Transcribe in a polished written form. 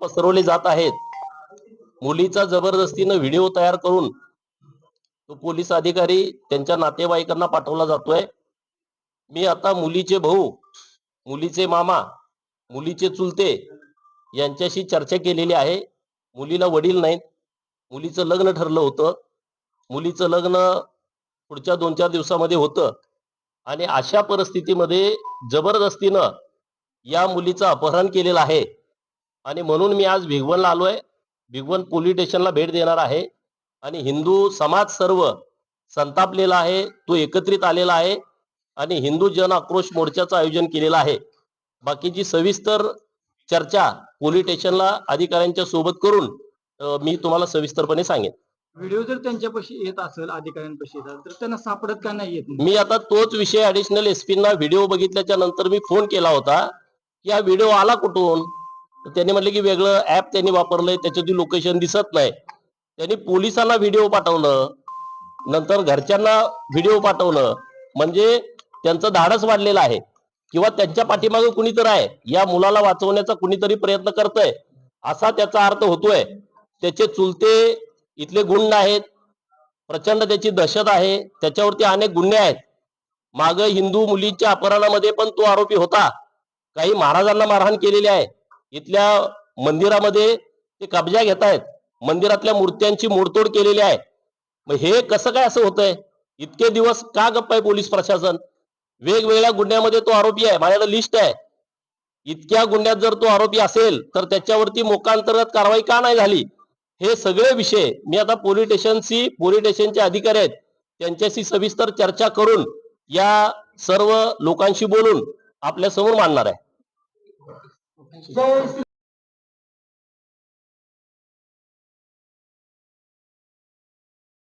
पसरवले जात आहेत. मुलीचा जबरदस्तीनं व्हिडिओ तयार करून तो पोलीस अधिकारी त्यांच्या नातेवाईकांना पाठवला जातोय. मी आता मुलीचे भाऊ, मुलीचे मामा, मुलीचे चुलते यांच्याशी चर्चा केलेली आहे. मुलीला वडील नाहीत. मुलीचं लग्न ठरलं होतं. मुलीचं लग्न पुढच्या 2-4 दिवसामध्ये होतं आणि अशा परिस्थितीमध्ये जबरदस्तीनं या मुलीचं अपहरण केलेलं आहे. आणि म्हणून मी आज भिगवणला आलोय. भिगवण पोलीस स्टेशनला भेट देणार आहे आणि हिंदू समाज सर्व संतापलेला आहे. तो एकत्रित आलेला आहे आणि हिंदू जन आक्रोश मोर्चाचं आयोजन केलेलं आहे. बाकीची सविस्तर चर्चा पोलीस स्टेशनला अधिकाऱ्यांच्या सोबत करून मी तुम्हाला सविस्तरपणे सांगेन. व्हिडिओ जर त्यांच्यापाशी येत असेल, अधिकाऱ्यांपाशी येत असेल, तर त्यांना सापडत का नाही येत? मी आता तोच विषय ऍडिशनल एसपींना व्हिडिओ बघितल्याच्या नंतर मी फोन केला होता की हा व्हिडिओ आला कुठून. त्यांनी म्हटले की वेगळं ऍप त्यांनी वापरलंय, त्याच्याची लोकेशन दिसत नाही. त्यांनी पोलिसांना व्हिडिओ पाठवलं, नंतर घरच्यांना व्हिडिओ पाठवलं. म्हणजे त्यांचं धाडस वाढलेलं आहे किंवा त्यांच्या पाठीमागे कुणीतरी आहे, या मुलाला वाचवण्याचा कुणीतरी प्रयत्न करतोय असा त्याचा अर्थ होतोय. त्याचे चुलते इथले गुंड आहेत, प्रचंड त्याची दहशत आहे, त्याच्यावरती अनेक गुन्हे आहेत. माग हिंदू मुलींच्या अपहरणामध्ये पण तो आरोपी होता. काही महाराजांना मारहाण केलेली आहे. इथल्या मंदिरामध्ये ते कब्जा घेत आहेत, मंदिरातल्या मूर्त्यांची मोडतोड केलेली आहे. मग हे कसं काय असं होतंय? इतके दिवस का गप्प आहे पोलीस प्रशासन? वेगवेगळ्या गुन्ह्यामध्ये तो आरोपी आहे, माझ्याकडे लिस्ट आहे. इतक्या गुन्ह्यात जर तो आरोपी असेल तर त्याच्यावरती मोकांतर्गत कारवाई का नाही झाली? हे सगळे विषय मी आता पोलीस स्टेशनचे अधिकारी आहेत त्यांच्याशी सविस्तर चर्चा करून या सर्व लोकांशी बोलून आपल्या समोर मांडणार आहे.